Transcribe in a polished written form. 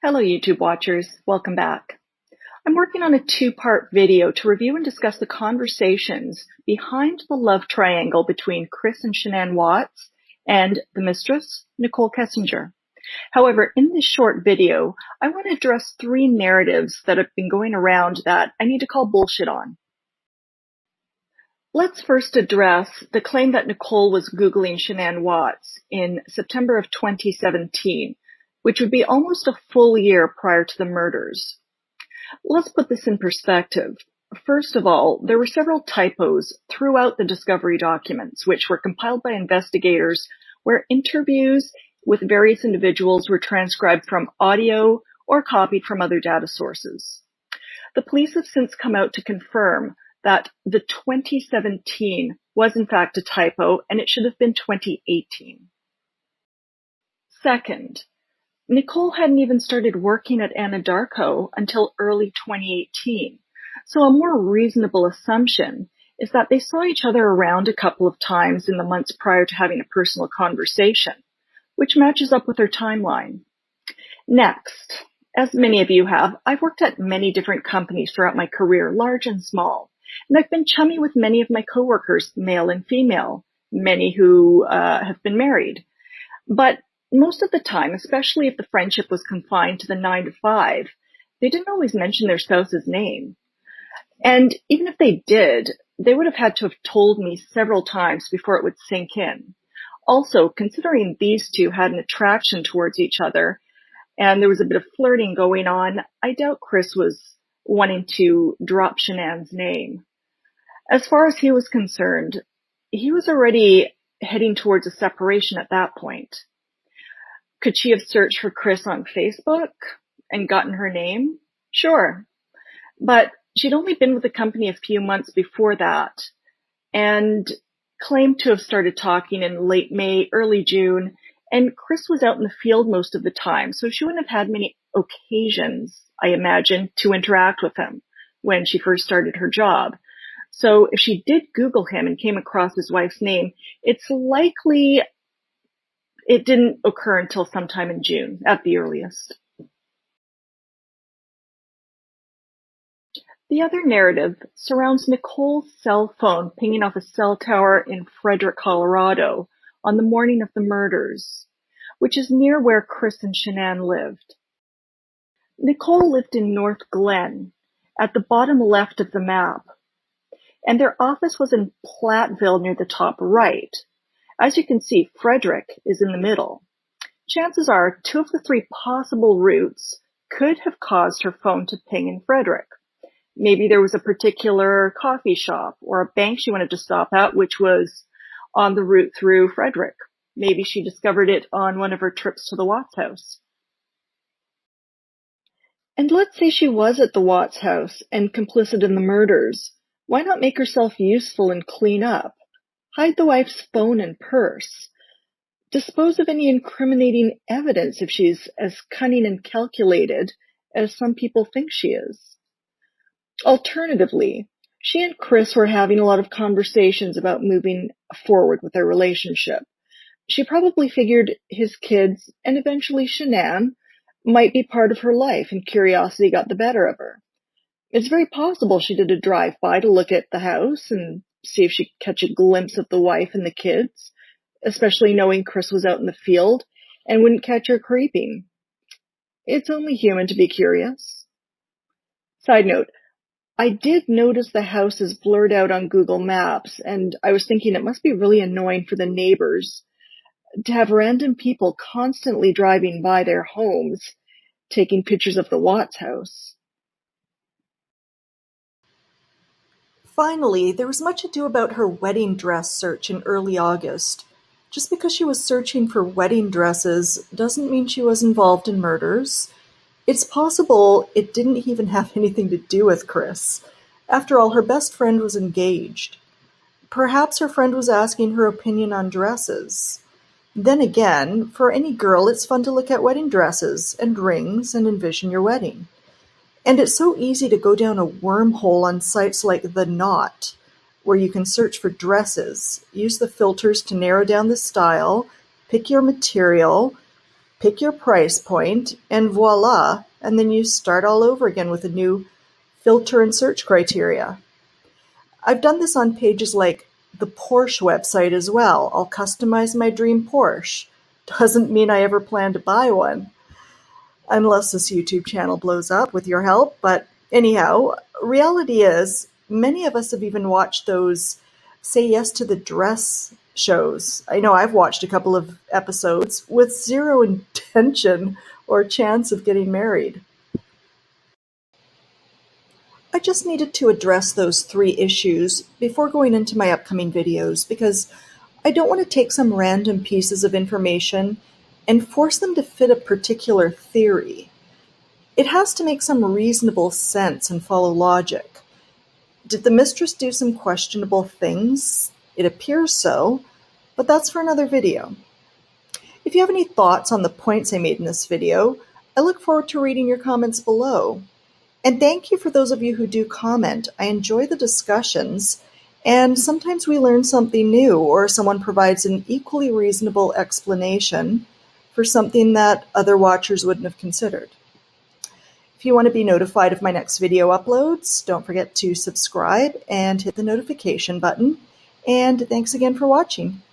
Hello, YouTube watchers. Welcome back. I'm working on a two-part video to review and discuss the conversations behind the love triangle between Chris and Shanann Watts and the mistress, Nichol Kessinger. However, in this short video, I want to address three narratives that have been going around that I need to call bullshit on. Let's first address the claim that Nichol was Googling Shanann Watts in September of 2017, which would be almost a full year prior to the murders. Let's put this in perspective. First of all, there were several typos throughout the discovery documents, which were compiled by investigators, where interviews with various individuals were transcribed from audio or copied from other data sources. The police have since come out to confirm that the 2017 was in fact a typo, and it should have been 2018. Second, Nichol hadn't even started working at Anadarko until early 2018, so a more reasonable assumption is that they saw each other around a couple of times in the months prior to having a personal conversation, which matches up with her timeline. Next, as many of you have, I've worked at many different companies throughout my career, large and small, and I've been chummy with many of my coworkers, male and female, many who have been married. But most of the time, especially if the friendship was confined to the 9 to 5, they didn't always mention their spouse's name. And even if they did, they would have had to have told me several times before it would sink in. Also, considering these two had an attraction towards each other and there was a bit of flirting going on, I doubt Chris was wanting to drop Shanann's name. As far as he was concerned, he was already heading towards a separation at that point. Could she have searched for Chris on Facebook and gotten her name? Sure. But she'd only been with the company a few months before that and claimed to have started talking in late May, early June, and Chris was out in the field most of the time, so she wouldn't have had many occasions, I imagine, to interact with him when she first started her job. So if she did Google him and came across his wife's name, it's likely it didn't occur until sometime in June at the earliest. The other narrative surrounds Nichol's cell phone pinging off a cell tower in Frederick, Colorado on the morning of the murders, which is near where Chris and Shanann lived. Nichol lived in North Glen, at the bottom left of the map, and their office was in Platteville near the top right. As you can see, Frederick is in the middle. Chances are 2 of the 3 possible routes could have caused her phone to ping in Frederick. Maybe there was a particular coffee shop or a bank she wanted to stop at, which was on the route through Frederick. Maybe she discovered it on one of her trips to the Watts house. And let's say she was at the Watts house and complicit in the murders. Why not make herself useful and clean up? Hide the wife's phone and purse. Dispose of any incriminating evidence if she's as cunning and calculated as some people think she is. Alternatively, she and Chris were having a lot of conversations about moving forward with their relationship. She probably figured his kids and eventually Shanann might be part of her life, and curiosity got the better of her. It's very possible she did a drive-by to look at the house and see if she could catch a glimpse of the wife and the kids, especially knowing Chris was out in the field and wouldn't catch her creeping. It's only human to be curious. Side note, I did notice the house is blurred out on Google Maps, and I was thinking it must be really annoying for the neighbors to have random people constantly driving by their homes, taking pictures of the Watts house. Finally, there was much ado about her wedding dress search in early August. Just because she was searching for wedding dresses doesn't mean she was involved in murders. It's possible it didn't even have anything to do with Chris. After all, her best friend was engaged. Perhaps her friend was asking her opinion on dresses. Then again, for any girl, it's fun to look at wedding dresses and rings and envision your wedding. And it's so easy to go down a wormhole on sites like The Knot, where you can search for dresses, use the filters to narrow down the style, pick your material, pick your price point, and voila, and then you start all over again with a new filter and search criteria. I've done this on pages like the Porsche website as well. I'll customize my dream Porsche. Doesn't mean I ever plan to buy one, unless this YouTube channel blows up with your help. But anyhow, reality is, many of us have even watched those Say Yes to the Dress shows. I know I've watched a couple of episodes with zero intention or chance of getting married. I just needed to address those 3 issues before going into my upcoming videos because I don't want to take some random pieces of information and force them to fit a particular theory. It has to make some reasonable sense and follow logic. Did the mistress do some questionable things? It appears so, but that's for another video. If you have any thoughts on the points I made in this video, I look forward to reading your comments below. And thank you for those of you who do comment. I enjoy the discussions, and sometimes we learn something new or someone provides an equally reasonable explanation for something that other watchers wouldn't have considered. If you want to be notified of my next video uploads, don't forget to subscribe and hit the notification button. And thanks again for watching.